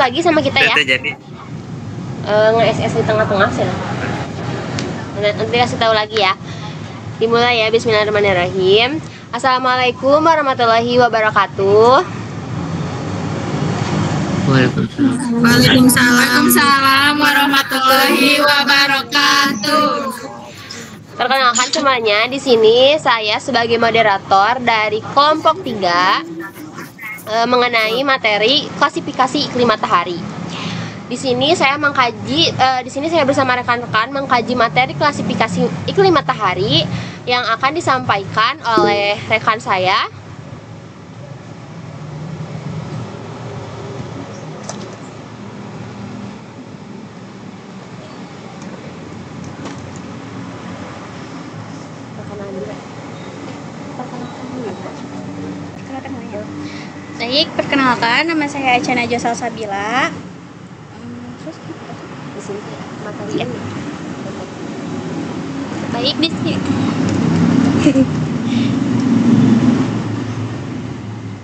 lagi sama kita ya. Jadi Nge-SS di tengah-tengah sih. Nanti kasih tahu lagi ya. Dimulai ya, bismillahirrahmanirrahim. Assalamualaikum warahmatullahi wabarakatuh. Waalaikumsalam warahmatullahi wabarakatuh. Perkenalkan semuanya, di sini saya sebagai moderator dari kelompok 3 mengenai materi klasifikasi iklim matahari. Di sini saya bersama rekan-rekan mengkaji materi klasifikasi iklim matahari yang akan disampaikan oleh rekan saya. Baik, perkenalkan nama saya Acha Najwa Salsabila. Di sini materi Baik, di sini.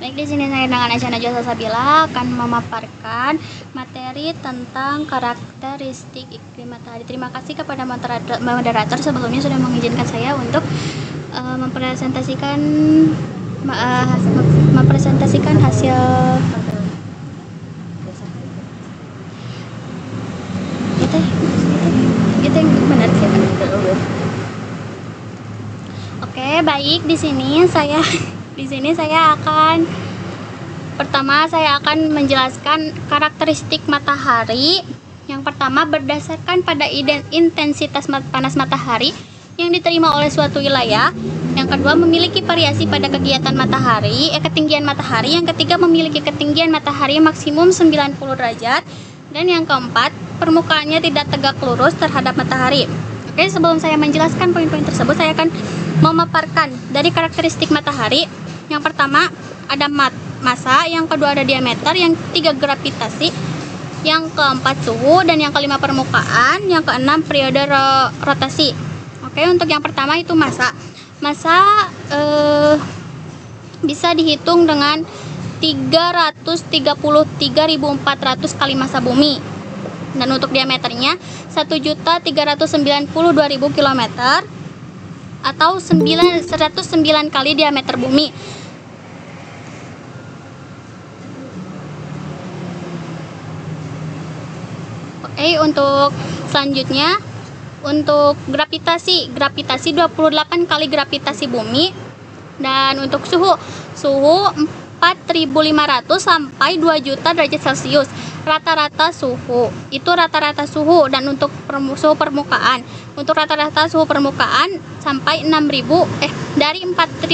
Baik, di sini saya dengan Acha Najwa Salsabila akan memaparkan materi tentang karakteristik iklim matahari. Terima kasih kepada moderator sebelumnya sudah mengizinkan saya untuk mempresentasikan hasil itu yang benar sih. Oke, baik, di sini saya akan menjelaskan karakteristik matahari. Yang pertama, berdasarkan pada intensitas panas matahari yang diterima oleh suatu wilayah. Yang kedua, memiliki variasi pada ketinggian matahari. Yang ketiga, memiliki ketinggian matahari maksimum 90 derajat. Dan yang keempat, permukaannya tidak tegak lurus terhadap matahari. Oke, sebelum saya menjelaskan poin-poin tersebut, saya akan memaparkan dari karakteristik matahari. Yang pertama, ada massa, yang kedua ada diameter, yang ketiga gravitasi, yang keempat suhu, dan yang kelima permukaan, yang keenam periode rotasi. Oke, untuk yang pertama itu massa. Massa bisa dihitung dengan 333.400 kali massa bumi. Dan untuk diameternya 1.392.000 km atau 109 kali diameter bumi. Oke, untuk selanjutnya untuk gravitasi 28 kali gravitasi bumi. Dan untuk suhu 4.500 sampai 2 juta derajat Celcius. Rata-rata suhu dan untuk suhu permukaan. Untuk rata-rata suhu permukaan sampai dari 4.500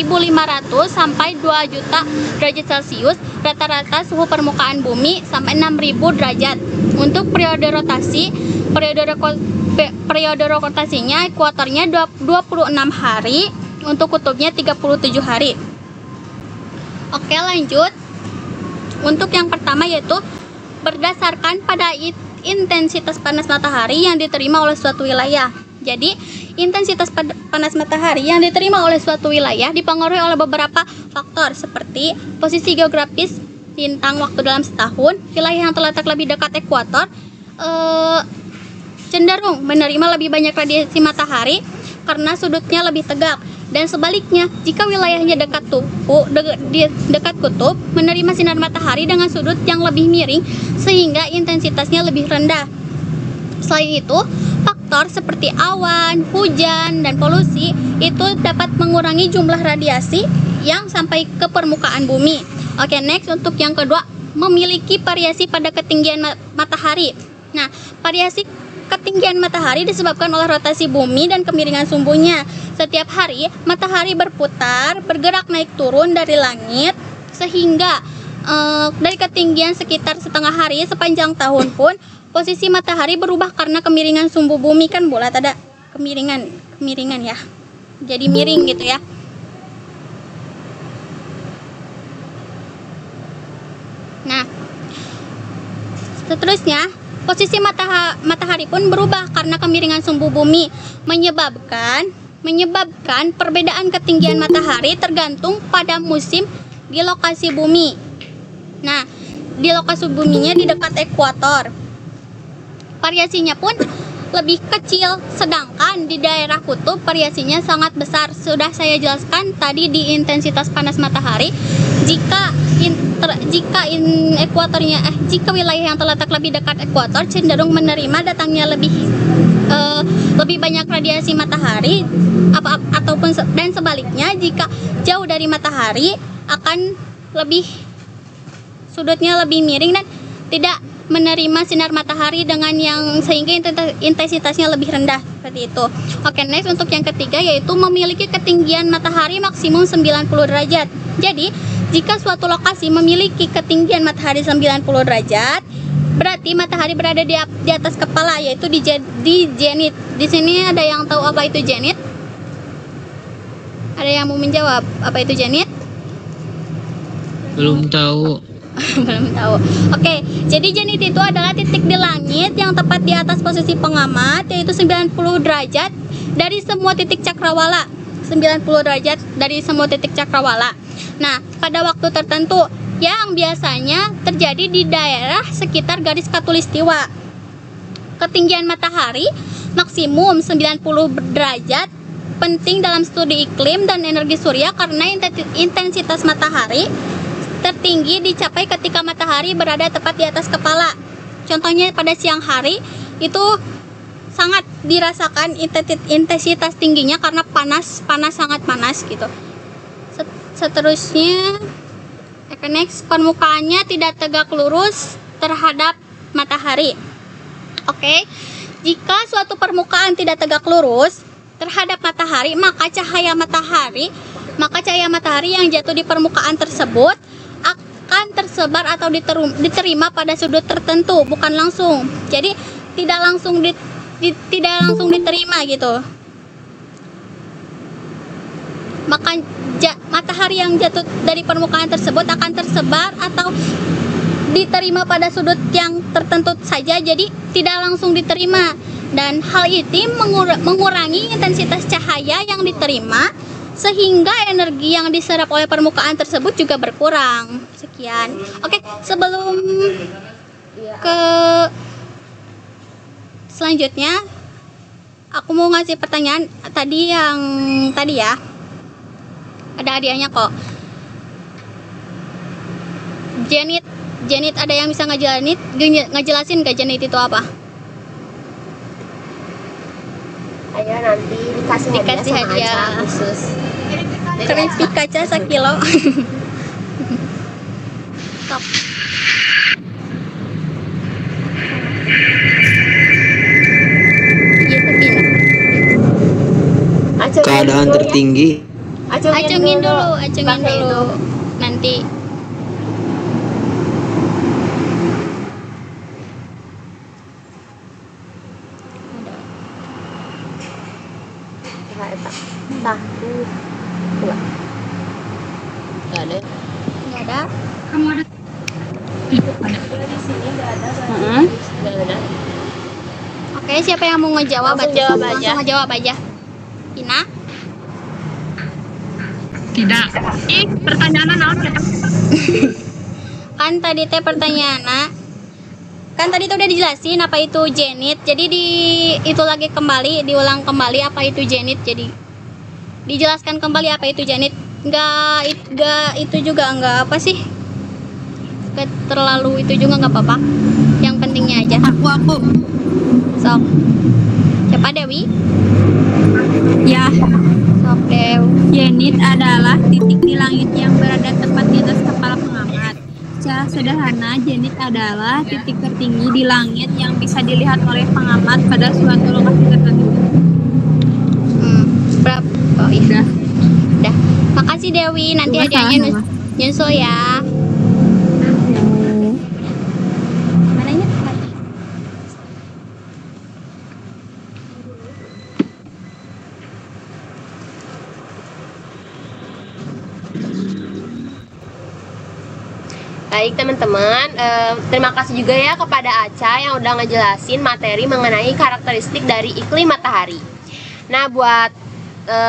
sampai 2 juta derajat Celcius. Rata-rata suhu permukaan bumi sampai 6.000 derajat. Untuk periode rotasinya, ekuatornya 26 hari, untuk kutubnya 37 hari. Oke, lanjut. Untuk yang pertama yaitu berdasarkan pada intensitas panas matahari yang diterima oleh suatu wilayah. Jadi, intensitas panas matahari yang diterima oleh suatu wilayah dipengaruhi oleh beberapa faktor seperti posisi geografis, bintang waktu dalam setahun. Wilayah yang terletak lebih dekat ekuator cenderung menerima lebih banyak radiasi matahari karena sudutnya lebih tegak. Dan sebaliknya, jika wilayahnya dekat kutub, menerima sinar matahari dengan sudut yang lebih miring sehingga intensitasnya lebih rendah. Selain itu, faktor seperti awan, hujan, dan polusi itu dapat mengurangi jumlah radiasi yang sampai ke permukaan bumi. Oke, next, untuk yang kedua, memiliki variasi pada ketinggian matahari. Nah, variasi ketinggian matahari disebabkan oleh rotasi bumi dan kemiringan sumbunya. Setiap hari, matahari bergerak naik turun dari langit, sehingga dari ketinggian sekitar setengah hari sepanjang tahun pun, posisi matahari berubah karena kemiringan sumbu bumi. Kan bulat, ada kemiringan ya. Jadi miring gitu ya. Nah, seterusnya, posisi matahari pun berubah karena kemiringan sumbu bumi, menyebabkan perbedaan ketinggian matahari tergantung pada musim di lokasi bumi. Nah, di lokasi buminya di dekat ekuator. Variasinya pun lebih kecil, sedangkan di daerah kutub variasinya sangat besar. Sudah saya jelaskan tadi di intensitas panas matahari. Jika wilayah yang terletak lebih dekat ekuator cenderung menerima datangnya lebih banyak radiasi matahari, dan sebaliknya jika jauh dari matahari akan sudutnya lebih miring dan tidak menerima sinar matahari sehingga intensitasnya lebih rendah, seperti itu. Oke, next untuk yang ketiga yaitu memiliki ketinggian matahari maksimum 90 derajat. Jadi, jika suatu lokasi memiliki ketinggian matahari 90 derajat, berarti matahari berada di atas kepala, yaitu di zenit. Di sini ada yang tahu apa itu zenit? Ada yang mau menjawab apa itu zenit? Belum tahu. Belum tahu. Oke, jadi zenit itu adalah titik di langit yang tepat di atas posisi pengamat, yaitu 90 derajat dari semua titik cakrawala. 90 derajat dari semua titik cakrawala. Nah, pada waktu tertentu yang biasanya terjadi di daerah sekitar garis khatulistiwa. Ketinggian matahari maksimum 90 derajat penting dalam studi iklim dan energi surya karena intensitas matahari tertinggi dicapai ketika matahari berada tepat di atas kepala. Contohnya pada siang hari itu sangat dirasakan intensitas tingginya karena sangat panas gitu. Seterusnya, next, permukaannya tidak tegak lurus terhadap matahari. Oke, jika suatu permukaan tidak tegak lurus terhadap matahari, maka cahaya matahari yang jatuh di permukaan tersebut akan tersebar atau diterima pada sudut tertentu, bukan langsung. Jadi tidak langsung diterima gitu. Maka matahari yang jatuh dari permukaan tersebut akan tersebar atau diterima pada sudut yang tertentu saja, jadi tidak langsung diterima, dan hal itu mengurangi intensitas cahaya yang diterima sehingga energi yang diserap oleh permukaan tersebut juga berkurang. Sekian. Oke, sebelum ke selanjutnya aku mau ngasih pertanyaan tadi ya. Ada hadiahnya kok. Zenit ada yang bisa ngejelasin gak zenit itu apa? Ayo nanti dikasih hadiah khusus. Keripik kaca 1 kilo. Stop. Keadaan tertinggi. Acungin dulu. Nanti. Enggak ada. Kamu ada? Di sini enggak ada. Enggak ada. Oke, siapa yang mau ngejawab? Langsung ngejawab aja. Ina? Tidak. Pertanyaan naon ya? Kan tadi tuh udah dijelasin apa itu zenit. Jadi diulang kembali apa itu zenit. Jadi dijelaskan kembali apa itu zenit. Enggak itu juga enggak apa sih? Enggak terlalu itu juga enggak apa-apa. Yang pentingnya aja. Aku. Sok. Siapa, Dewi? Ya. Sok, Dew. Zenit adalah titik di langit yang berada tepat di atas kepala pengamat. Secara sederhana, zenit adalah titik tertinggi di langit yang bisa dilihat oleh pengamat pada suatu lokasi tertentu. Berapa? Oh iya. Udah. Makasih Dewi. Nanti hadiahnya nyusul ya. Mananya? Baik teman-teman, terima kasih juga ya kepada Aca yang udah ngejelasin materi mengenai karakteristik dari iklim matahari. Nah, buat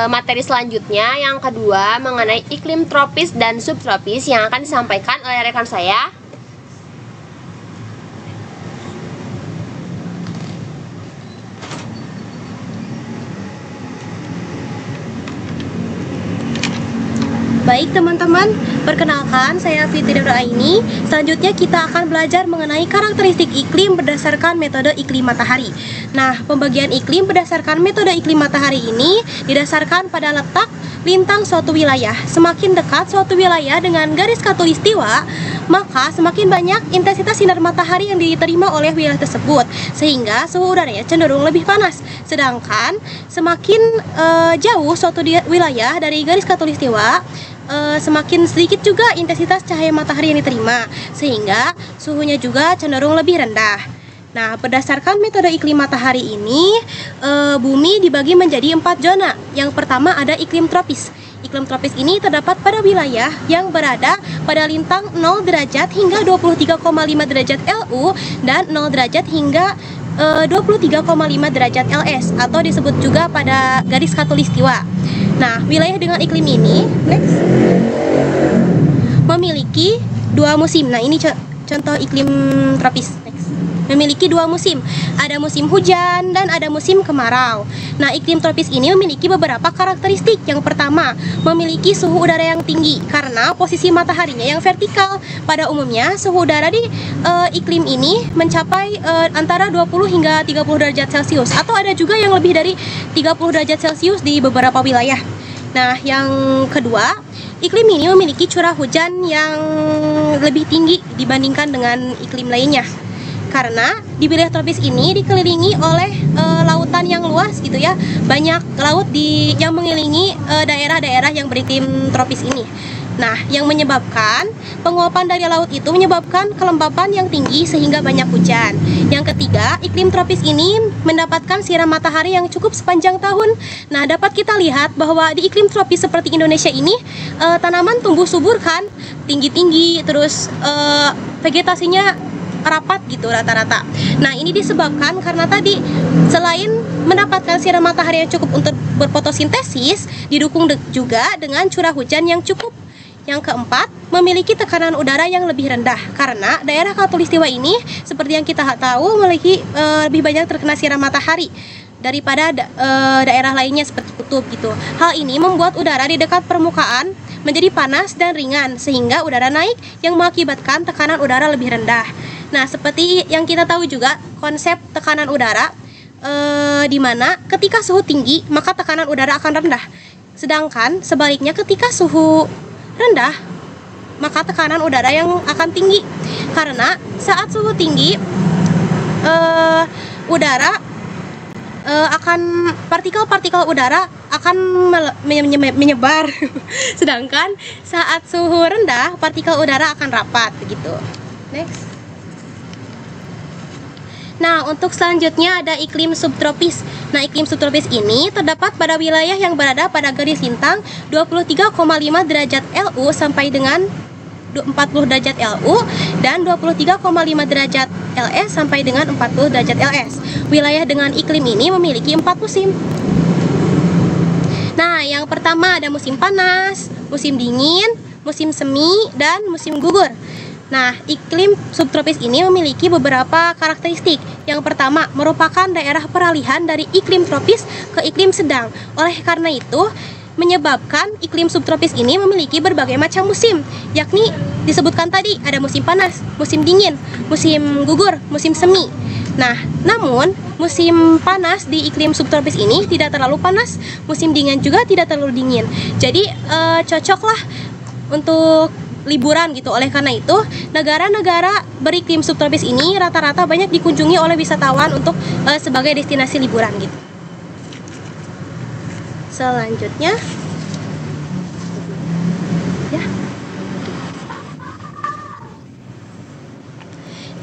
materi selanjutnya yang kedua mengenai iklim tropis dan subtropis yang akan disampaikan oleh rekan saya Baik teman-teman, perkenalkan saya Fitri Nuraini. Selanjutnya kita akan belajar mengenai karakteristik iklim berdasarkan metode iklim matahari. Nah, pembagian iklim berdasarkan metode iklim matahari ini didasarkan pada letak lintang suatu wilayah. Semakin dekat suatu wilayah dengan garis khatulistiwa, maka semakin banyak intensitas sinar matahari yang diterima oleh wilayah tersebut, sehingga suhu udaranya cenderung lebih panas. Sedangkan semakin jauh suatu wilayah dari garis khatulistiwa, semakin sedikit juga intensitas cahaya matahari yang diterima, sehingga suhunya juga cenderung lebih rendah. Nah, berdasarkan metode iklim matahari ini, bumi dibagi menjadi 4 zona. Yang pertama ada iklim tropis. Iklim tropis ini terdapat pada wilayah yang berada pada lintang 0 derajat hingga 23,5 derajat LU dan 0 derajat hingga 23,5 derajat LS, atau disebut juga pada garis khatulistiwa. Nah, wilayah dengan iklim ini memiliki 2 musim. Nah, ini contoh iklim tropis. Memiliki 2 musim, ada musim hujan dan ada musim kemarau. Nah, iklim tropis ini memiliki beberapa karakteristik. Yang pertama, memiliki suhu udara yang tinggi karena posisi mataharinya yang vertikal. Pada umumnya, suhu udara di iklim ini mencapai antara 20 hingga 30 derajat Celcius, atau ada juga yang lebih dari 30 derajat Celcius di beberapa wilayah. Nah, yang kedua, iklim ini memiliki curah hujan yang lebih tinggi dibandingkan dengan iklim lainnya. Karena di wilayah tropis ini dikelilingi oleh lautan yang luas gitu ya. Banyak laut yang mengelilingi daerah-daerah yang beriklim tropis ini. Nah, yang menyebabkan penguapan dari laut itu menyebabkan kelembapan yang tinggi sehingga banyak hujan. Yang ketiga, iklim tropis ini mendapatkan sinar matahari yang cukup sepanjang tahun. Nah, dapat kita lihat bahwa di iklim tropis seperti Indonesia ini, tanaman tumbuh subur kan, tinggi-tinggi, terus vegetasinya rapat gitu rata-rata. Nah, ini disebabkan karena tadi selain mendapatkan sinar matahari yang cukup untuk berfotosintesis, didukung juga dengan curah hujan yang cukup. Yang keempat, memiliki tekanan udara yang lebih rendah karena daerah khatulistiwa ini seperti yang kita tahu memiliki lebih banyak terkena sinar matahari daripada daerah lainnya seperti kutub gitu. Hal ini membuat udara di dekat permukaan menjadi panas dan ringan sehingga udara naik yang mengakibatkan tekanan udara lebih rendah. Nah, seperti yang kita tahu juga konsep tekanan udara, di mana ketika suhu tinggi maka tekanan udara akan rendah. Sedangkan sebaliknya ketika suhu rendah maka tekanan udara yang akan tinggi. Karena saat suhu tinggi udara akan partikel-partikel udara akan menyebar. Sedangkan saat suhu rendah partikel udara akan rapat begitu. Next. Nah, untuk selanjutnya ada iklim subtropis. Nah, iklim subtropis ini terdapat pada wilayah yang berada pada garis lintang 23,5 derajat LU sampai dengan 40 derajat LU dan 23,5 derajat LS sampai dengan 40 derajat LS. Wilayah dengan iklim ini memiliki 4 musim. Nah, yang pertama ada musim panas, musim dingin, musim semi, dan musim gugur. Nah, iklim subtropis ini memiliki beberapa karakteristik. Yang pertama, merupakan daerah peralihan dari iklim tropis ke iklim sedang. Oleh karena itu, menyebabkan iklim subtropis ini memiliki berbagai macam musim, yakni disebutkan tadi ada musim panas, musim dingin, musim gugur, musim semi. Nah, namun musim panas di iklim subtropis ini tidak terlalu panas, musim dingin juga tidak terlalu dingin. Jadi cocoklah untuk liburan gitu. Oleh karena itu, negara-negara beriklim subtropis ini rata-rata banyak dikunjungi oleh wisatawan untuk sebagai destinasi liburan gitu. Selanjutnya ya.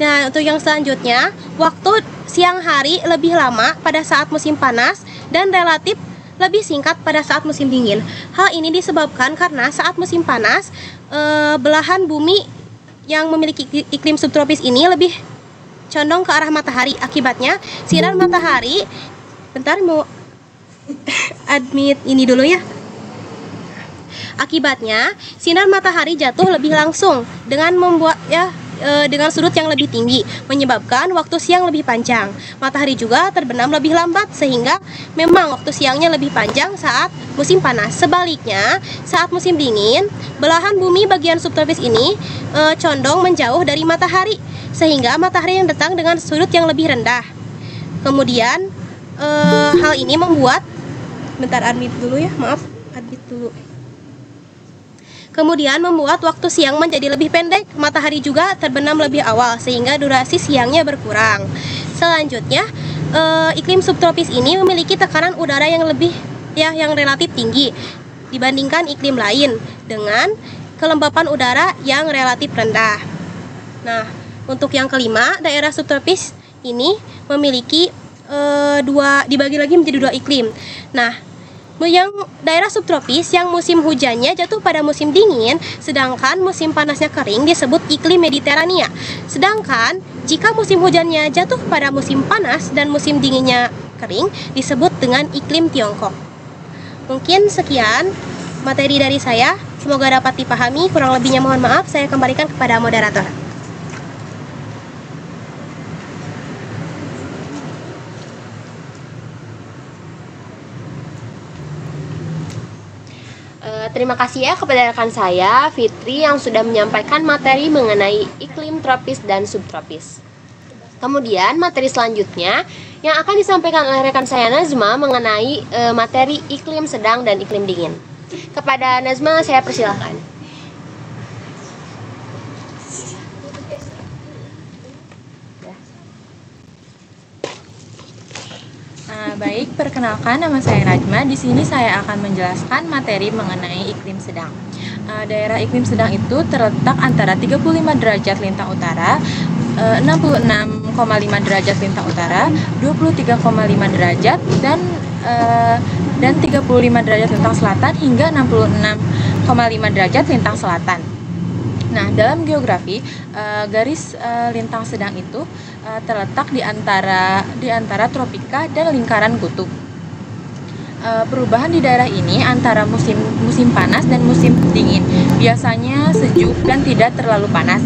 Nah, untuk yang selanjutnya, waktu siang hari lebih lama pada saat musim panas dan relatif lebih singkat pada saat musim dingin. Hal ini disebabkan karena saat musim panas belahan bumi yang memiliki iklim subtropis ini lebih condong ke arah matahari. Akibatnya sinar matahari, bentar mau admit ini dulu ya. Akibatnya sinar matahari jatuh lebih langsung dengan membuat dengan sudut yang lebih tinggi, menyebabkan waktu siang lebih panjang. Matahari juga terbenam lebih lambat, sehingga memang waktu siangnya lebih panjang saat musim panas. Sebaliknya, saat musim dingin, belahan bumi bagian subtropis ini condong menjauh dari matahari, sehingga matahari yang datang dengan sudut yang lebih rendah. Kemudian, hal ini membuat, Kemudian membuat waktu siang menjadi lebih pendek, matahari juga terbenam lebih awal, sehingga durasi siangnya berkurang. Selanjutnya, iklim subtropis ini memiliki tekanan udara yang relatif tinggi dibandingkan iklim lain, dengan kelembapan udara yang relatif rendah. Nah, untuk yang kelima, daerah subtropis ini memiliki dibagi lagi menjadi 2 iklim. Nah, yang daerah subtropis yang musim hujannya jatuh pada musim dingin, sedangkan musim panasnya kering disebut iklim Mediterania. Sedangkan jika musim hujannya jatuh pada musim panas dan musim dinginnya kering disebut dengan iklim Tiongkok. Mungkin sekian materi dari saya, semoga dapat dipahami. Kurang lebihnya mohon maaf, saya kembalikan kepada moderator. Terima kasih ya kepada rekan saya, Fitri, yang sudah menyampaikan materi mengenai iklim tropis dan subtropis. Kemudian materi selanjutnya yang akan disampaikan oleh rekan saya Nazma mengenai materi iklim sedang dan iklim dingin. Kepada Nazma saya persilahkan. Baik, perkenalkan, nama saya Najma. Di sini saya akan menjelaskan materi mengenai iklim sedang. Daerah iklim sedang itu terletak antara 35 derajat lintang utara, 66,5 derajat lintang utara, 23,5 derajat dan 35 derajat lintang selatan hingga 66,5 derajat lintang selatan. Nah, dalam geografi, garis lintang sedang itu terletak di antara tropika dan lingkaran kutub. Perubahan di daerah ini antara musim panas dan musim dingin, biasanya sejuk dan tidak terlalu panas.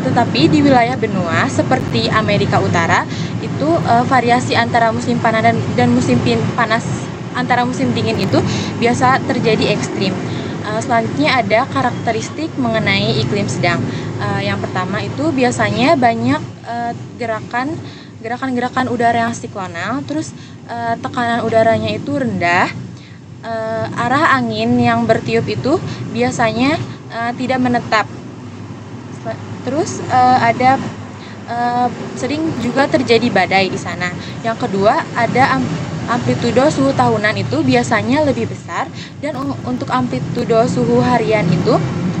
Tetapi di wilayah benua seperti Amerika Utara itu variasi antara musim panas dan musim panas antara musim dingin itu biasa terjadi ekstrim. Selanjutnya ada karakteristik mengenai iklim sedang. Yang pertama itu biasanya banyak gerakan-gerakan udara yang siklonal, terus tekanan udaranya itu rendah, arah angin yang bertiup itu biasanya tidak menetap. Terus ada sering juga terjadi badai di sana. Yang kedua ada amplitudo suhu tahunan itu biasanya lebih besar, dan untuk amplitudo suhu harian itu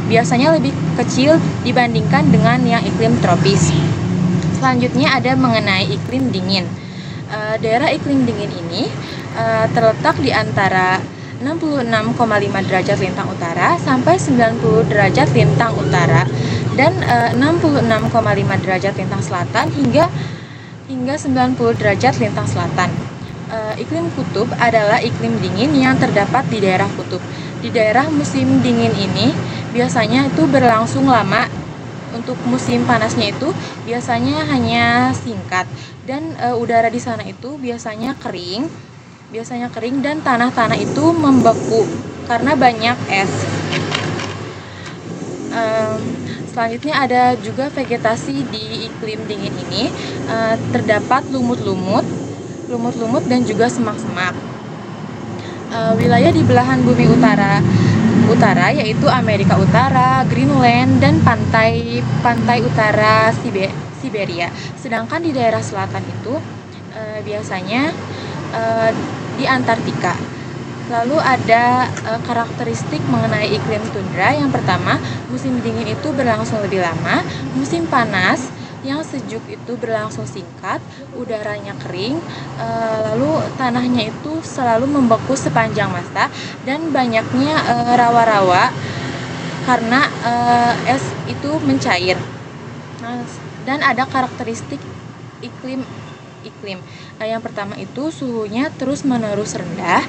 biasanya lebih kecil dibandingkan dengan yang iklim tropis. Selanjutnya ada mengenai iklim dingin. Daerah iklim dingin ini terletak di antara 66,5 derajat lintang utara sampai 90 derajat lintang utara dan 66,5 derajat lintang selatan hingga 90 derajat lintang selatan. Iklim kutub adalah iklim dingin yang terdapat di daerah kutub. Di daerah musim dingin ini biasanya itu berlangsung lama. Untuk musim panasnya itu biasanya hanya singkat, dan udara di sana itu biasanya kering dan tanah-tanah itu membeku karena banyak es. Selanjutnya ada juga vegetasi di iklim dingin ini, terdapat lumut-lumut dan juga semak-semak. Wilayah di belahan bumi utara yaitu Amerika Utara, Greenland, dan pantai utara Siberia. Sedangkan di daerah selatan itu biasanya di Antartika. Lalu ada karakteristik mengenai iklim tundra. Yang pertama, musim dingin itu berlangsung lebih lama, musim panas yang sejuk itu berlangsung singkat, udaranya kering, lalu tanahnya itu selalu membeku sepanjang masa, dan banyaknya rawa-rawa karena es itu mencair. Dan ada karakteristik iklim. Yang pertama itu suhunya terus-menerus rendah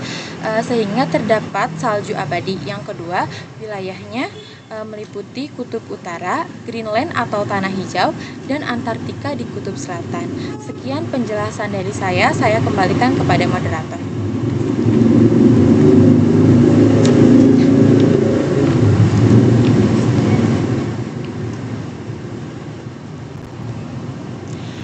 sehingga terdapat salju abadi. Yang kedua, wilayahnya meliputi Kutub Utara, Greenland atau Tanah Hijau, dan Antartika di Kutub Selatan. Sekian penjelasan dari saya kembalikan kepada moderator.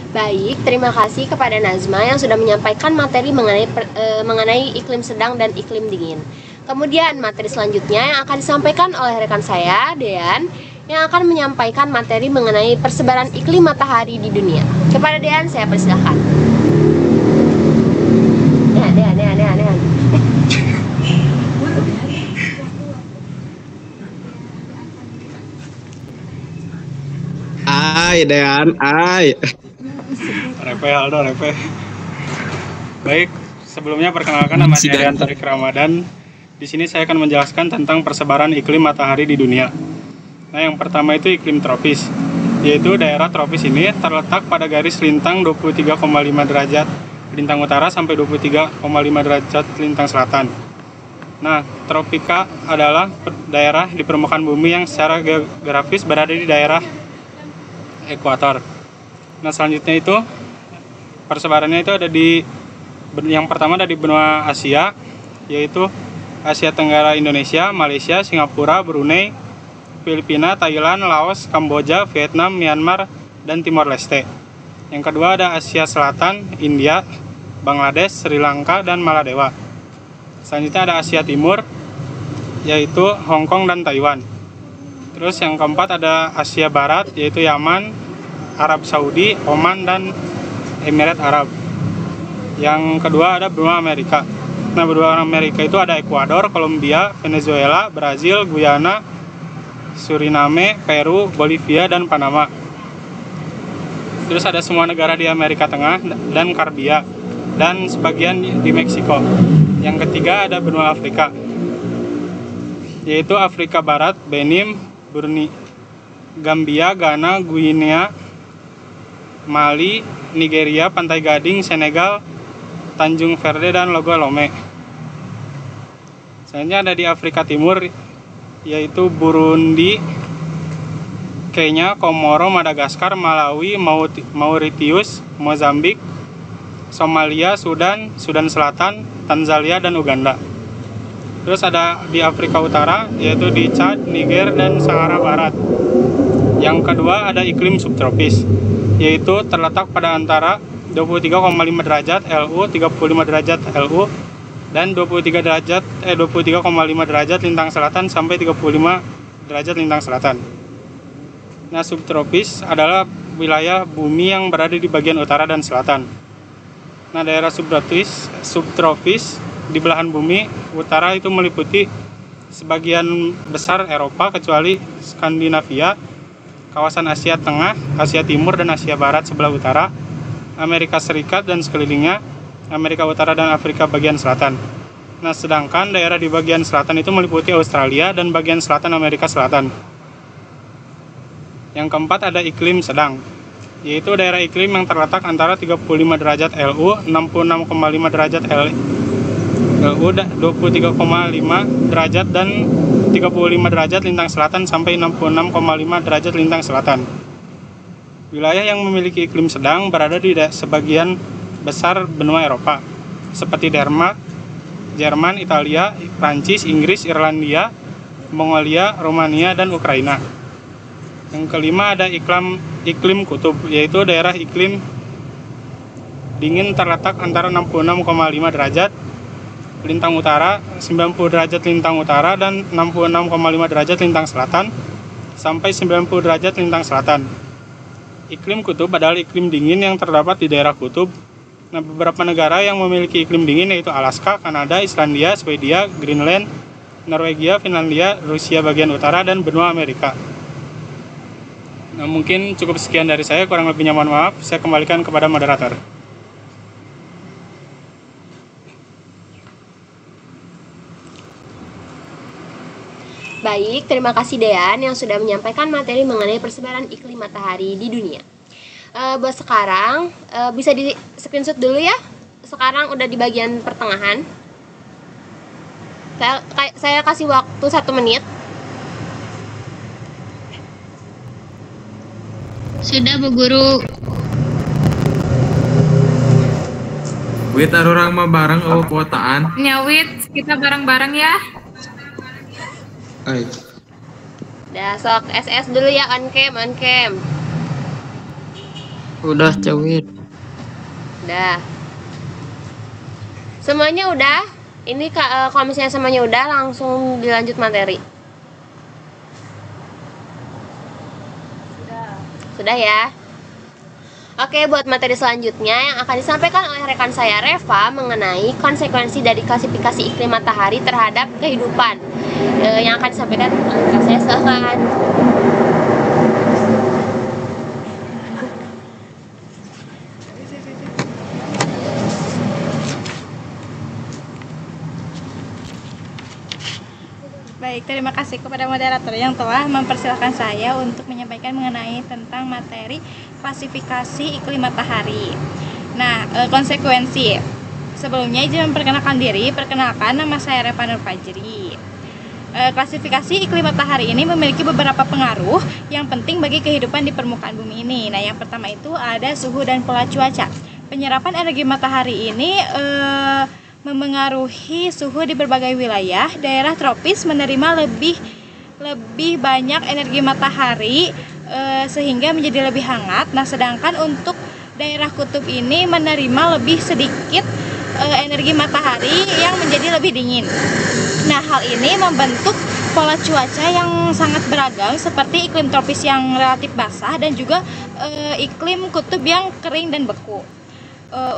Baik, terima kasih kepada Nazma yang sudah menyampaikan materi mengenai iklim sedang dan iklim dingin. Kemudian materi selanjutnya yang akan disampaikan oleh rekan saya, Dean, yang akan menyampaikan materi mengenai persebaran iklim matahari di dunia. Kepada Dean, saya persilahkan. Dean. Dean, Repe. Baik, sebelumnya perkenalkan nama saya Dean Tarik Ramadan. Di sini saya akan menjelaskan tentang persebaran iklim matahari di dunia. Nah, yang pertama itu iklim tropis, yaitu daerah tropis ini terletak pada garis lintang 23,5 derajat lintang utara sampai 23,5 derajat lintang selatan. Nah, tropika adalah daerah di permukaan bumi yang secara geografis berada di daerah ekuator. Nah, selanjutnya itu persebarannya itu ada yang pertama ada di benua Asia, yaitu Asia Tenggara, Indonesia, Malaysia, Singapura, Brunei, Filipina, Thailand, Laos, Kamboja, Vietnam, Myanmar, dan Timor Leste. Yang kedua ada Asia Selatan, India, Bangladesh, Sri Lanka, dan Maladewa. Selanjutnya ada Asia Timur, yaitu Hong Kong dan Taiwan. Terus yang keempat ada Asia Barat, yaitu Yaman, Arab Saudi, Oman, dan Emirat Arab. Yang kedua ada benua Amerika. Nah, benua Amerika itu ada Ekuador, Kolombia, Venezuela, Brazil, Guyana, Suriname, Peru, Bolivia, dan Panama. Terus ada semua negara di Amerika Tengah dan Karibia, dan sebagian di Meksiko. Yang ketiga ada benua Afrika, yaitu Afrika Barat, Benin, Brunei, Gambia, Ghana, Guinea, Mali, Nigeria, Pantai Gading, Senegal, Tanjung Verde, dan Lome. Selanjutnya ada di Afrika Timur, yaitu Burundi, Kenya, Komoro, Madagaskar, Malawi, Mauritius, Mozambik, Somalia, Sudan Selatan, Tanzania, dan Uganda. Terus ada di Afrika Utara, yaitu di Chad, Niger, dan Sahara Barat. Yang kedua ada iklim subtropis, yaitu terletak pada antara 23,5 derajat LU, 35 derajat LU, dan 23,5 derajat lintang selatan sampai 35 derajat lintang selatan. Nah, subtropis adalah wilayah bumi yang berada di bagian utara dan selatan. Nah, daerah subtropis di belahan bumi utara itu meliputi sebagian besar Eropa kecuali Skandinavia, kawasan Asia Tengah, Asia Timur, dan Asia Barat sebelah utara, Amerika Serikat dan sekelilingnya, Amerika Utara, dan Afrika bagian selatan. Nah, sedangkan daerah di bagian selatan itu meliputi Australia dan bagian selatan Amerika Selatan. Yang keempat ada iklim sedang, yaitu daerah iklim yang terletak antara 35 derajat LU, 66,5 derajat LU, 23,5 derajat dan 35 derajat lintang selatan sampai 66,5 derajat lintang selatan. Wilayah yang memiliki iklim sedang berada di sebagian besar benua Eropa, seperti Denmark, Jerman, Italia, Prancis, Inggris, Irlandia, Mongolia, Rumania, dan Ukraina. Yang kelima ada iklim kutub, yaitu daerah iklim dingin terletak antara 66,5 derajat lintang utara, 90 derajat lintang utara, dan 66,5 derajat lintang selatan sampai 90 derajat lintang selatan. Iklim kutub adalah iklim dingin yang terdapat di daerah kutub. Nah, beberapa negara yang memiliki iklim dingin yaitu Alaska, Kanada, Islandia, Swedia, Greenland, Norwegia, Finlandia, Rusia bagian utara, dan benua Amerika. Nah, mungkin cukup sekian dari saya, kurang lebihnya mohon maaf. Saya kembalikan kepada moderator. Baik, terima kasih Dean yang sudah menyampaikan materi mengenai persebaran iklim matahari di dunia. Buat sekarang, bisa di screenshot dulu ya. Sekarang udah di bagian pertengahan. Saya kasih waktu 1 menit. Sudah, Bu Guru. Wit orang mah bareng kuotaan. Nyawit, kita bareng-bareng ya. Ay, Dah sok SS dulu ya, on cam, on cam. udah cewit. Dah. Semuanya udah? Ini kalau misalnya semuanya udah, langsung dilanjut materi. Sudah ya? Oke, buat materi selanjutnya yang akan disampaikan oleh rekan saya Reva mengenai konsekuensi dari klasifikasi iklim matahari terhadap kehidupan. Yang akan disampaikan oleh rekan saya Sahan. Baik, terima kasih kepada moderator yang telah mempersilahkan saya untuk menyampaikan mengenai tentang materi klasifikasi iklim matahari. Nah, konsekuensi. Sebelumnya izin memperkenalkan diri, perkenalkan nama saya Reva Nur Fajri. Klasifikasi iklim matahari ini memiliki beberapa pengaruh yang penting bagi kehidupan di permukaan bumi ini. Nah, yang pertama itu ada suhu dan pola cuaca. Penyerapan energi matahari ini memengaruhi suhu di berbagai wilayah. Daerah tropis menerima lebih banyak energi matahari sehingga menjadi lebih hangat. Nah, sedangkan untuk daerah kutub ini menerima lebih sedikit energi matahari yang menjadi lebih dingin. Nah, hal ini membentuk pola cuaca yang sangat beragam seperti iklim tropis yang relatif basah dan juga iklim kutub yang kering dan beku.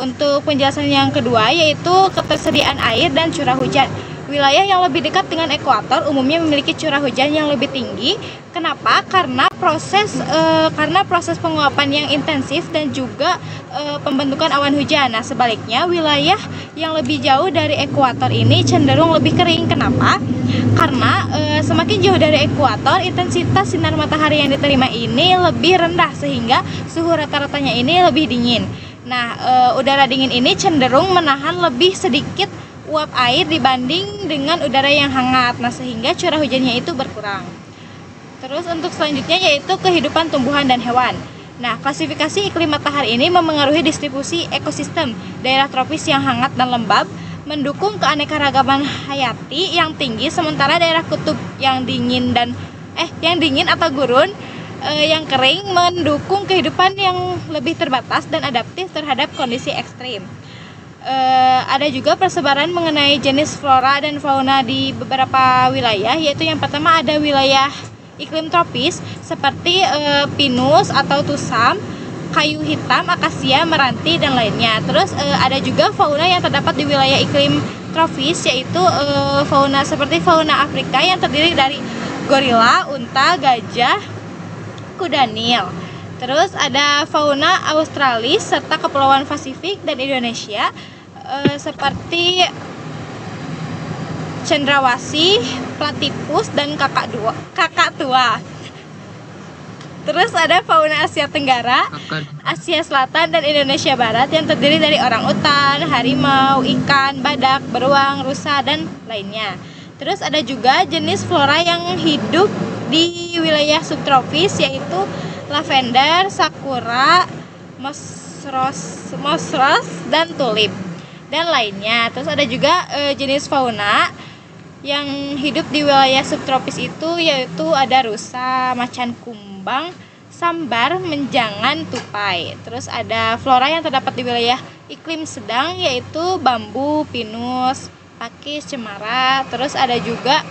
Untuk penjelasan yang kedua yaitu ketersediaan air dan curah hujan. Wilayah yang lebih dekat dengan ekuator umumnya memiliki curah hujan yang lebih tinggi. Kenapa? Karena proses penguapan yang intensif dan juga pembentukan awan hujan. Nah, sebaliknya wilayah yang lebih jauh dari ekuator ini cenderung lebih kering. Kenapa? Karena semakin jauh dari ekuator, intensitas sinar matahari yang diterima ini lebih rendah sehingga suhu rata-ratanya ini lebih dingin. Nah, udara dingin ini cenderung menahan lebih sedikit uap air dibanding dengan udara yang hangat. Nah, sehingga curah hujannya itu berkurang. Terus untuk selanjutnya yaitu kehidupan tumbuhan dan hewan. Nah, klasifikasi iklim matahari ini memengaruhi distribusi ekosistem. Daerah tropis yang hangat dan lembab mendukung keanekaragaman hayati yang tinggi, sementara daerah kutub yang dingin atau gurun yang kering mendukung kehidupan yang lebih terbatas dan adaptif terhadap kondisi ekstrim. Ada juga persebaran mengenai jenis flora dan fauna di beberapa wilayah, yaitu yang pertama ada wilayah iklim tropis seperti pinus atau tusam, kayu hitam, akasia, meranti, dan lainnya. Terus ada juga fauna yang terdapat di wilayah iklim tropis, yaitu fauna seperti fauna Afrika yang terdiri dari gorila, unta, gajah, kuda Nil. Terus ada fauna Australis serta kepulauan Pasifik dan Indonesia seperti cendrawasih, platypus, dan kakak tua. Terus ada fauna Asia Tenggara, Asia Selatan, dan Indonesia Barat yang terdiri dari orangutan, harimau, ikan, badak, beruang, rusa, dan lainnya. Terus ada juga jenis flora yang hidup di wilayah subtropis yaitu lavender, sakura, mosros, dan tulip, dan lainnya. Terus ada juga jenis fauna yang hidup di wilayah subtropis itu yaitu ada rusa, macan kumbang, sambar, menjangan, tupai. Terus ada flora yang terdapat di wilayah iklim sedang yaitu bambu, pinus, pakis, cemara. Terus ada juga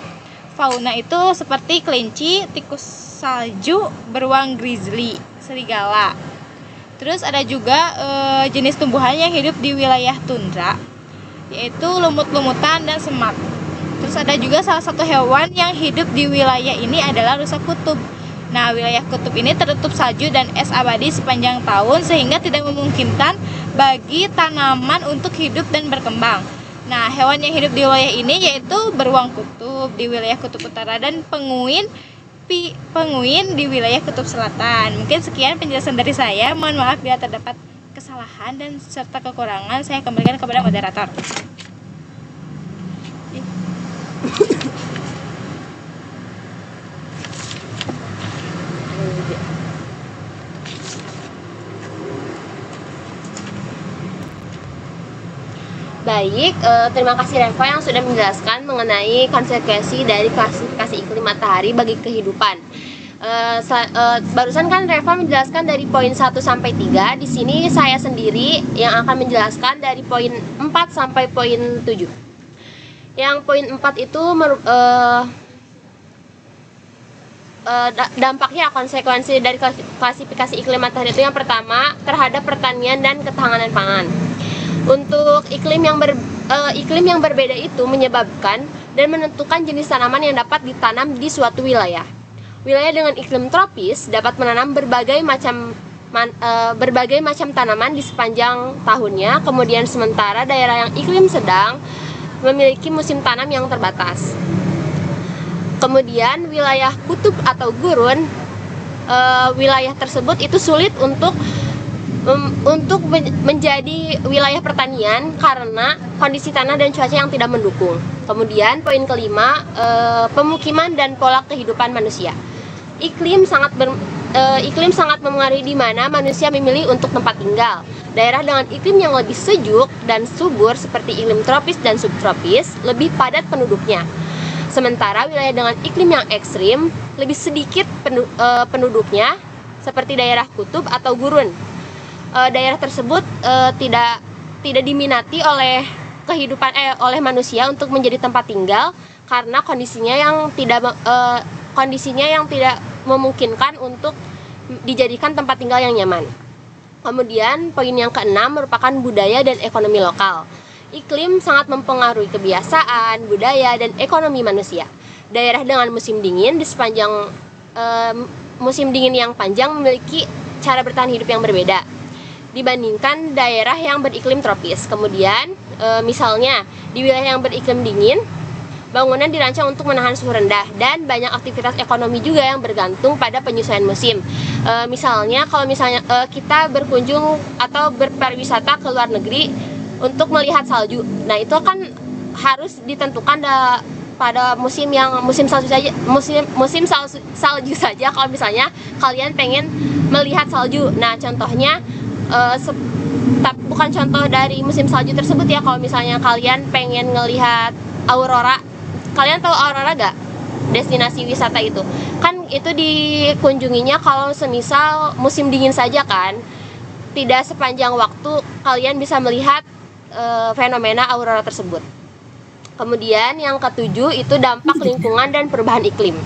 fauna itu seperti kelinci, tikus salju, beruang grizzly, serigala. Terus ada juga jenis tumbuhan yang hidup di wilayah tundra yaitu lumut-lumutan dan semak. Terus ada juga salah satu hewan yang hidup di wilayah ini adalah rusa kutub. Nah, wilayah kutub ini tertutup salju dan es abadi sepanjang tahun sehingga tidak memungkinkan bagi tanaman untuk hidup dan berkembang. Nah, hewan yang hidup di wilayah ini yaitu beruang kutub di wilayah kutub utara dan penguin di wilayah kutub selatan. Mungkin sekian penjelasan dari saya. Mohon maaf bila terdapat kesalahan dan serta kekurangan. Saya kembalikan kepada moderator. Baik, terima kasih Reva yang sudah menjelaskan mengenai konsekuensi dari klasifikasi iklim matahari bagi kehidupan. Barusan kan Reva menjelaskan dari poin 1 sampai 3. Di sini saya sendiri yang akan menjelaskan dari poin 4 sampai poin 7. Yang poin 4 itu dampaknya, konsekuensi dari klasifikasi iklim matahari itu yang pertama terhadap pertanian dan ketahanan pangan. Untuk iklim yang berbeda itu menyebabkan dan menentukan jenis tanaman yang dapat ditanam di suatu wilayah. Wilayah dengan iklim tropis dapat menanam berbagai macam tanaman di sepanjang tahunnya. Kemudian sementara daerah yang iklim sedang memiliki musim tanam yang terbatas. Kemudian wilayah kutub atau gurun, wilayah tersebut itu sulit untuk menjadi wilayah pertanian karena kondisi tanah dan cuaca yang tidak mendukung. Kemudian poin kelima, pemukiman dan pola kehidupan manusia. Iklim sangat mempengaruhi di mana manusia memilih untuk tempat tinggal. Daerah dengan iklim yang lebih sejuk dan subur seperti iklim tropis dan subtropis lebih padat penduduknya. Sementara wilayah dengan iklim yang ekstrim lebih sedikit penduduknya seperti daerah kutub atau gurun. Daerah tersebut tidak diminati oleh oleh manusia untuk menjadi tempat tinggal karena kondisinya yang tidak memungkinkan untuk dijadikan tempat tinggal yang nyaman. Kemudian poin yang keenam merupakan budaya dan ekonomi lokal. Iklim sangat mempengaruhi kebiasaan, budaya, dan ekonomi manusia. Daerah dengan musim dingin di sepanjang musim dingin yang panjang memiliki cara bertahan hidup yang berbeda dibandingkan daerah yang beriklim tropis. Kemudian misalnya di wilayah yang beriklim dingin, bangunan dirancang untuk menahan suhu rendah dan banyak aktivitas ekonomi juga yang bergantung pada penyesuaian musim. Misalnya kalau kita berkunjung atau berpariwisata ke luar negeri untuk melihat salju, nah itu kan harus ditentukan pada musim salju saja. Kalau misalnya kalian pengen melihat salju, nah contohnya bukan contoh dari musim salju tersebut ya. Kalau misalnya kalian pengen ngelihat aurora, kalian tahu aurora gak? Destinasi wisata itu kan itu dikunjunginya kalau semisal musim dingin saja kan, tidak sepanjang waktu kalian bisa melihat fenomena aurora tersebut. Kemudian yang ketujuh itu dampak lingkungan dan perubahan iklim.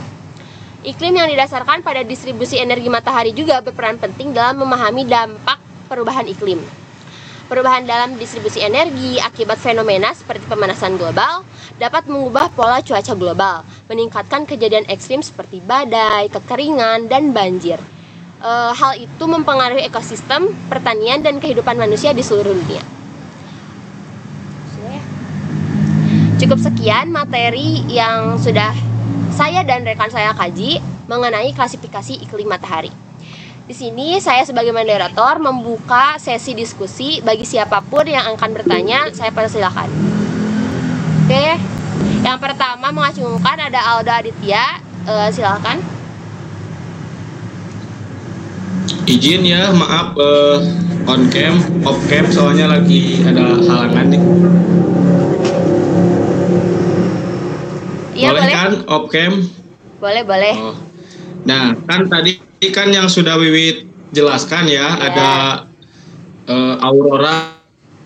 Iklim yang didasarkan pada distribusi energi matahari juga berperan penting dalam memahami dampak perubahan iklim. Perubahan dalam distribusi energi akibat fenomena seperti pemanasan global dapat mengubah pola cuaca global, meningkatkan kejadian ekstrim seperti badai, kekeringan, dan banjir. Hal itu mempengaruhi ekosistem, pertanian, dan kehidupan manusia di seluruh dunia. Cukup sekian materi yang sudah saya dan rekan saya kaji mengenai klasifikasi iklim matahari. Di sini saya sebagai moderator membuka sesi diskusi bagi siapapun yang akan bertanya, saya persilakan. Oke, yang pertama mengacungkan ada Aldo Aditya, silakan. Izin ya, maaf on cam, off cam soalnya lagi ada halangan nih. Iya, boleh boleh kan off cam? Boleh. Oh. Nah, kan tadi kan yang sudah Wiwit jelaskan ya, ada aurora.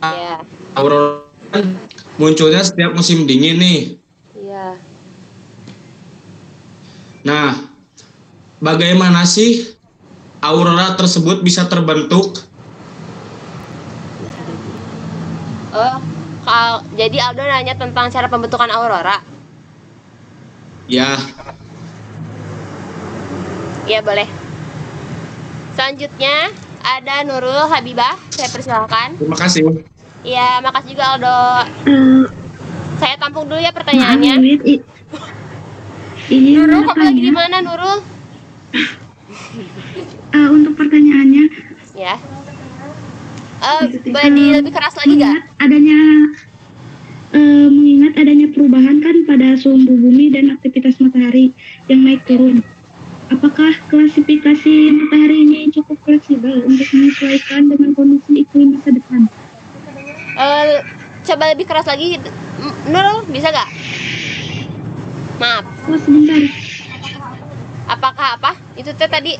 Yeah. Aurora kan munculnya setiap musim dingin nih. Iya. Nah, bagaimana sih aurora tersebut bisa terbentuk? Jadi Aldo nanya tentang cara pembentukan aurora. Ya. Ya, boleh. Selanjutnya ada Nurul Habibah, saya persilahkan. Terima kasih. Ya, makasih juga Aldo. Saya tampung dulu ya pertanyaannya. Nurul, kok lagi di mana Nurul? Untuk pertanyaannya. Ya. Boleh lebih keras lagi nggak? Mengingat adanya perubahan kan pada suhu bumi dan aktivitas matahari yang naik turun. Apakah klasifikasi matahari ini cukup fleksibel untuk menyesuaikan dengan kondisi iklim masa depan? coba lebih keras lagi. Nurul, bisa gak? Maaf. Oh, sebentar. Apakah apa? Itu teh tadi.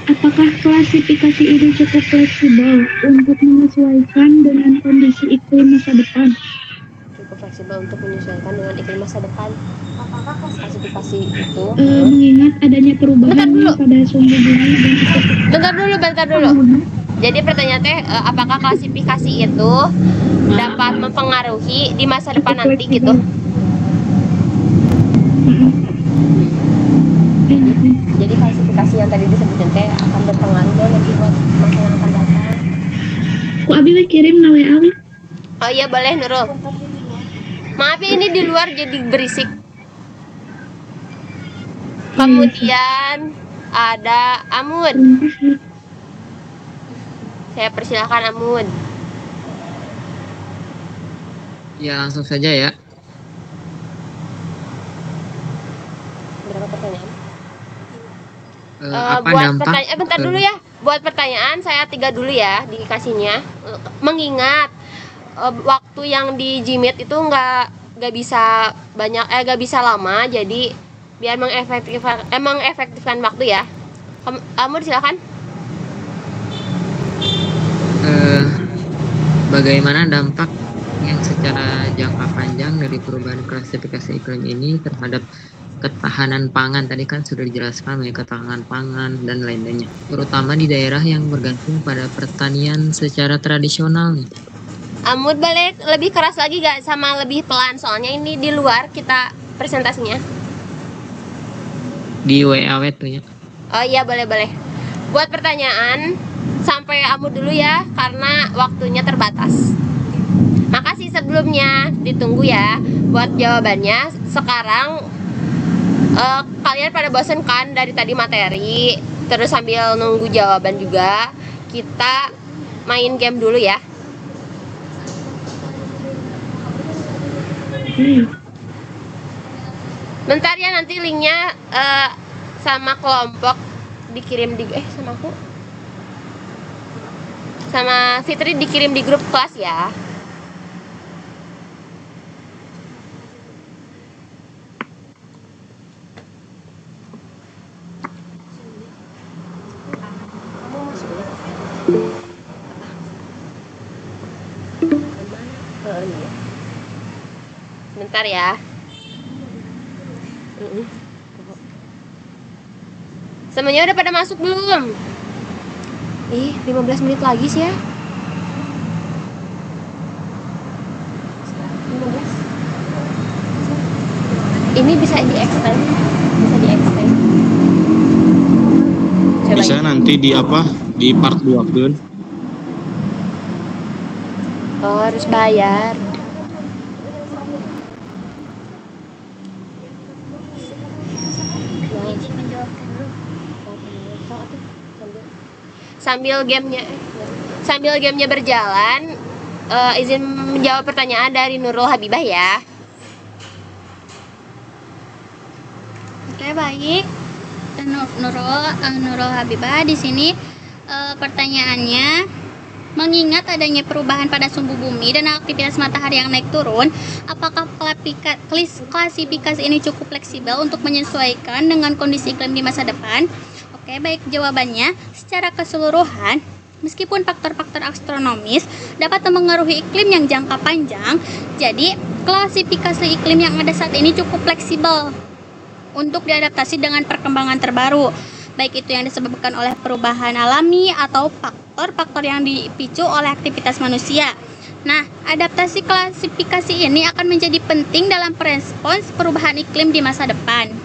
Apakah klasifikasi ini cukup fleksibel untuk menyesuaikan dengan kondisi iklim masa depan? Cukup fleksibel untuk menyesuaikan dengan iklim masa depan. Apakah klasifikasi itu? Mengingat adanya perubahan pada sumber bumi dan Bentar dulu. Jadi pertanyaan teh, apakah klasifikasi itu dapat mempengaruhi di masa depan nanti gitu? Jadi klasifikasi yang tadi disebutkan teh akan berpengaruh nanti buat masa yang akan datang. Ku Abi kirim na WA. Oh iya boleh Nurul. Maaf ya ini di luar jadi berisik. Kemudian ada Amud. Saya persilahkan Amud. Ya langsung saja ya. Berapa pertanyaan? Apa buat dampak? Bentar dulu ya. Buat pertanyaan saya 3 dulu ya dikasihnya. Mengingat waktu yang di Jimit itu nggak bisa banyak, nggak bisa lama, jadi biar mengefektifkan waktu ya. Kamu silakan. Bagaimana dampak yang secara jangka panjang dari perubahan klasifikasi iklim ini terhadap ketahanan pangan? Tadi kan sudah dijelaskan mengenai ketahanan pangan dan lain-lainnya, terutama di daerah yang bergantung pada pertanian secara tradisional nih. Amud balik lebih keras lagi gak sama lebih pelan, soalnya ini di luar kita presentasinya. Di WA tuh ya. Oh iya boleh. Buat pertanyaan sampai Amud dulu ya karena waktunya terbatas. Makasih sebelumnya, ditunggu ya buat jawabannya. Sekarang kalian pada bosen kan dari tadi materi, terus sambil nunggu jawaban juga, kita main game dulu ya. Bentar ya, nanti linknya sama kelompok dikirim di sama aku, sama Fitri dikirim di grup kelas ya. Bentar ya. Semuanya udah pada masuk belum? 15 menit lagi sih ya. 15. Ini bisa di-extend. Bisa nanti di di part 2 kan? Oh, harus bayar. Sambil gamenya berjalan, izin menjawab pertanyaan dari Nurul Habibah ya. Oke, baik. Nurul Habibah di sini pertanyaannya, mengingat adanya perubahan pada sumbu bumi dan aktivitas matahari yang naik turun, apakah klasifikasi ini cukup fleksibel untuk menyesuaikan dengan kondisi iklim di masa depan? Oke, baik, jawabannya secara keseluruhan, meskipun faktor-faktor astronomis dapat mempengaruhi iklim yang jangka panjang, jadi klasifikasi iklim yang ada saat ini cukup fleksibel untuk diadaptasi dengan perkembangan terbaru, baik itu yang disebabkan oleh perubahan alami atau faktor-faktor yang dipicu oleh aktivitas manusia. Nah, adaptasi klasifikasi ini akan menjadi penting dalam merespons perubahan iklim di masa depan.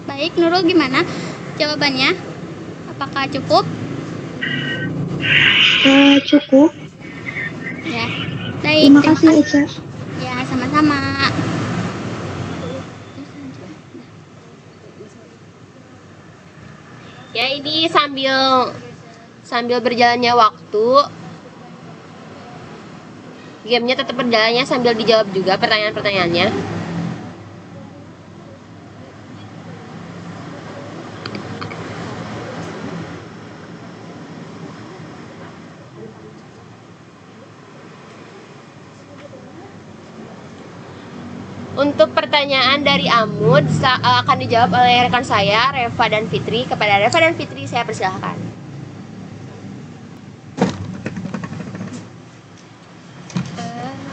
Baik, Nurul, gimana jawabannya? Apakah cukup? Cukup. Ya, baik. Terima kasih, Eca. Ya, sama-sama. Ya, ini sambil berjalannya waktu, gamenya tetap berjalannya sambil dijawab juga pertanyaan-pertanyaannya. Untuk pertanyaan dari Amud akan dijawab oleh rekan saya Reva dan Fitri. Kepada Reva dan Fitri saya persilahkan.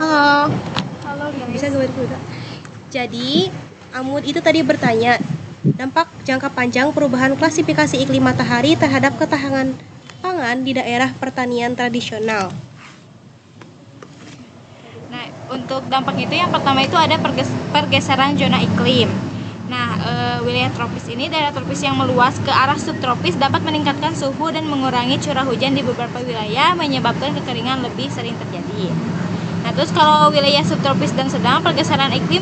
Halo. Halo, bisa gue dulu. Jadi, Amud itu tadi bertanya, dampak jangka panjang perubahan klasifikasi iklim matahari terhadap ketahanan pangan di daerah pertanian tradisional. Nah, untuk dampak itu yang pertama itu ada pergeseran zona iklim. Nah, wilayah tropis ini, daerah tropis yang meluas ke arah subtropis dapat meningkatkan suhu dan mengurangi curah hujan di beberapa wilayah, menyebabkan kekeringan lebih sering terjadi. Nah, terus kalau wilayah subtropis dan sedang, pergeseran iklim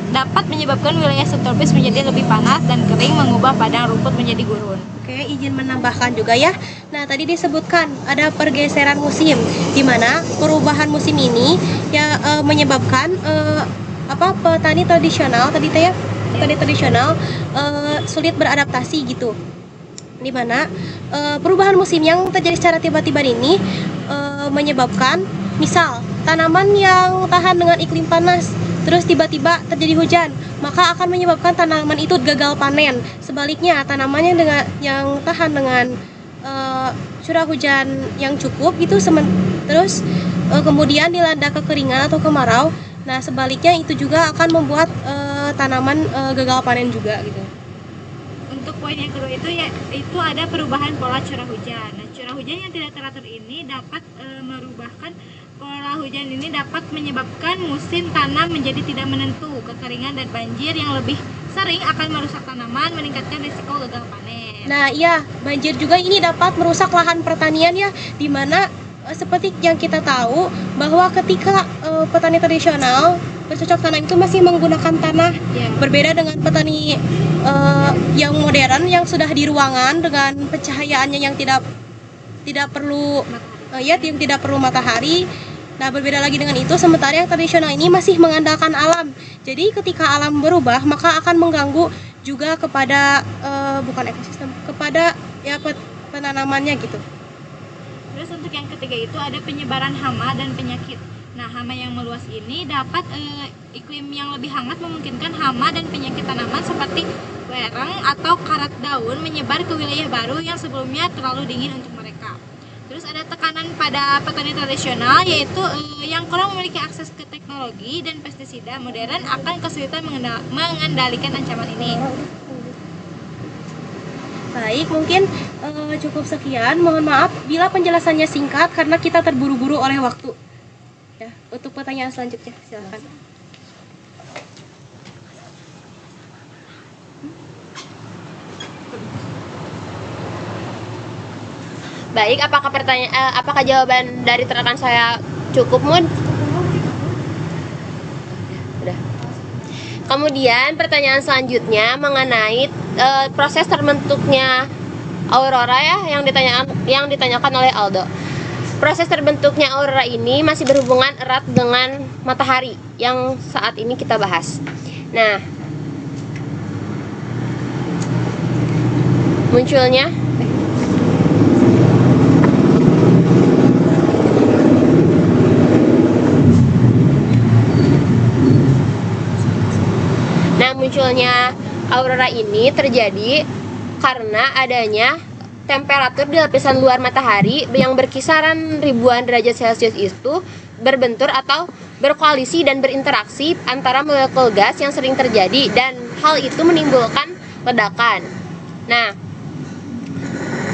dapat menyebabkan wilayah subtropis menjadi lebih panas dan kering, mengubah padang rumput menjadi gurun. Oke, izin menambahkan juga ya. Nah, tadi disebutkan ada pergeseran musim, di mana perubahan musim ini ya menyebabkan petani tradisional tadi teh ya, petani tradisional sulit beradaptasi gitu. Di mana perubahan musim yang terjadi secara tiba-tiba ini menyebabkan misal tanaman yang tahan dengan iklim panas terus tiba-tiba terjadi hujan, maka akan menyebabkan tanaman itu gagal panen. Sebaliknya, tanamannya yang tahan dengan curah hujan yang cukup itu terus kemudian dilanda kekeringan atau kemarau. Nah, sebaliknya itu juga akan membuat tanaman gagal panen juga gitu. Untuk poin yang kedua itu ada perubahan pola curah hujan. Nah, curah hujan yang tidak teratur ini dapat pola hujan ini dapat menyebabkan musim tanam menjadi tidak menentu, kekeringan dan banjir yang lebih sering akan merusak tanaman, meningkatkan risiko gagal panen. Nah, iya, banjir juga ini dapat merusak lahan pertanian ya, di mana seperti yang kita tahu bahwa ketika petani tradisional bercocok tanam itu masih menggunakan tanah, berbeda dengan petani yang modern yang sudah di ruangan dengan pencahayaannya yang tidak perlu yang tidak perlu matahari. Nah, berbeda lagi dengan itu, sementara yang tradisional ini masih mengandalkan alam. Jadi ketika alam berubah, maka akan mengganggu juga kepada bukan ekosistem, kepada ya penanamannya gitu. Terus untuk yang ketiga itu ada penyebaran hama dan penyakit. Nah, hama yang meluas ini dapat iklim yang lebih hangat memungkinkan hama dan penyakit tanaman seperti lereng atau karat daun menyebar ke wilayah baru yang sebelumnya terlalu dingin untuk mereka. Terus ada tekanan pada petani tradisional, yaitu yang kurang memiliki akses ke teknologi dan pestisida modern akan kesulitan mengendalikan ancaman ini. Baik, mungkin cukup sekian. Mohon maaf bila penjelasannya singkat karena kita terburu-buru oleh waktu. Ya, untuk pertanyaan selanjutnya, silakan. Baik, apakah jawaban dari rekan saya cukup, Mun? Udah. Kemudian pertanyaan selanjutnya mengenai proses terbentuknya aurora ya, yang ditanyakan oleh Aldo. Proses terbentuknya aurora ini masih berhubungan erat dengan matahari yang saat ini kita bahas. Nah, munculnya aurora ini terjadi karena adanya temperatur di lapisan luar matahari yang berkisaran ribuan derajat Celcius itu berbentur atau berkoalisi dan berinteraksi antara molekul gas yang sering terjadi, dan hal itu menimbulkan ledakan. Nah,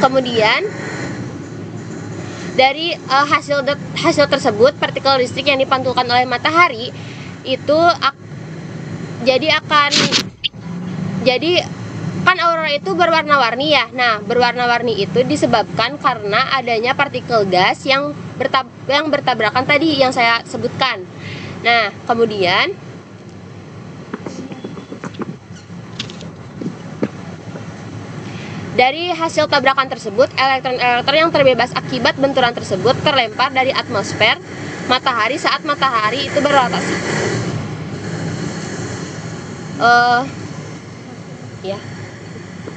kemudian dari hasil tersebut, partikel listrik yang dipantulkan oleh matahari itu jadi kan aurora itu berwarna-warni ya. Nah, berwarna-warni itu disebabkan karena adanya partikel gas yang bertabrakan tadi yang saya sebutkan. Nah, kemudian dari hasil tabrakan tersebut, elektron-elektron yang terbebas akibat benturan tersebut terlempar dari atmosfer matahari saat matahari itu berrotasi. Ya,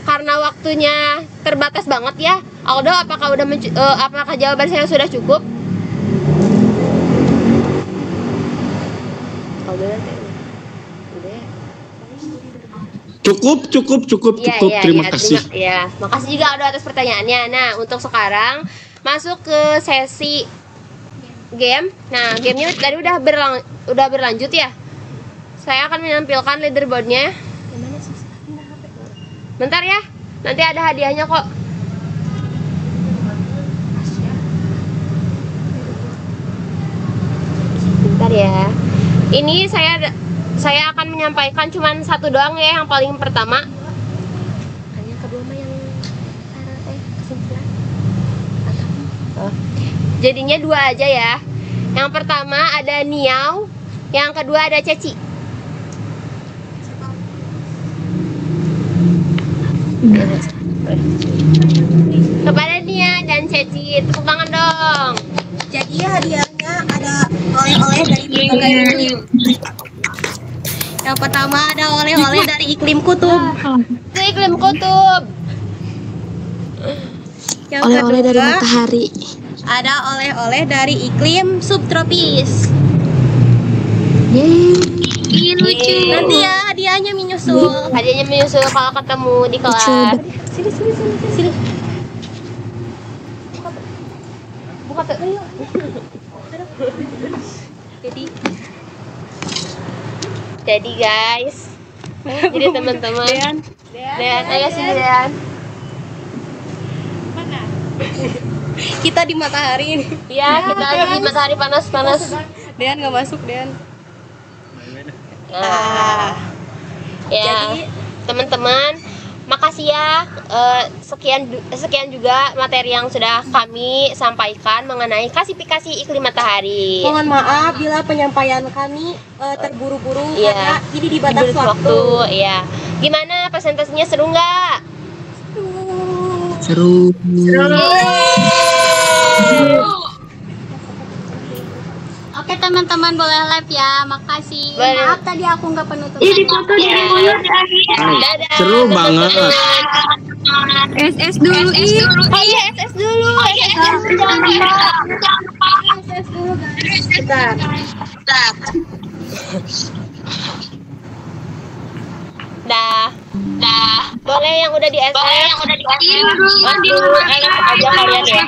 karena waktunya terbatas banget ya, Aldo, apakah jawaban saya sudah cukup? Aldo nanti udah. Cukup. Terima kasih. Makasih juga udah atas pertanyaannya. Nah, untuk sekarang masuk ke sesi game. Nah, gamenya tadi udah berlanjut ya. Saya akan menampilkan leaderboardnya. Bentar ya, nanti ada hadiahnya kok. Bentar ya. Ini saya akan menyampaikan cuman satu doang ya, yang paling pertama. Yang kedua mah yang kesimpulan. Jadinya 2 aja ya. Yang pertama ada Niau, yang kedua ada Ceci. Kepada Nia dan Ceci, tepuk tangan dong. Jadi hadiahnya ada oleh-oleh dari berbagai iklim. Yang pertama ada oleh-oleh dari iklim kutub. Itu iklim kutub. Yang Oleh-oleh dari kedua matahari. ada oleh-oleh dari iklim subtropis. Lucu. Nanti ya hadiahnya menyusul. Hadiahnya menyusul kalau ketemu di kelas. Sini. Buka tuh. Jadi guys, jadi teman-teman. Dean, ayo sini Dean. Mana? Kita di matahari ini. Iya, kita di matahari panas-panas. Dean nggak masuk, Dean. Nah, ya teman-teman, makasih ya. Sekian juga materi yang sudah kami sampaikan mengenai klasifikasi iklim matahari. Mohon maaf bila penyampaian kami terburu-buru karena ini di batas waktu. Iya. Gimana presentasinya, seru nggak? Seru. Oke teman-teman, boleh live ya. Makasih. Maaf tadi aku nggak penutup. Ini foto dari Moyo di akhir. Seru banget. SS dulu ih. SS dulu. Bentar. Dah. Boleh yang udah di SS. Langsung aja kalian ya.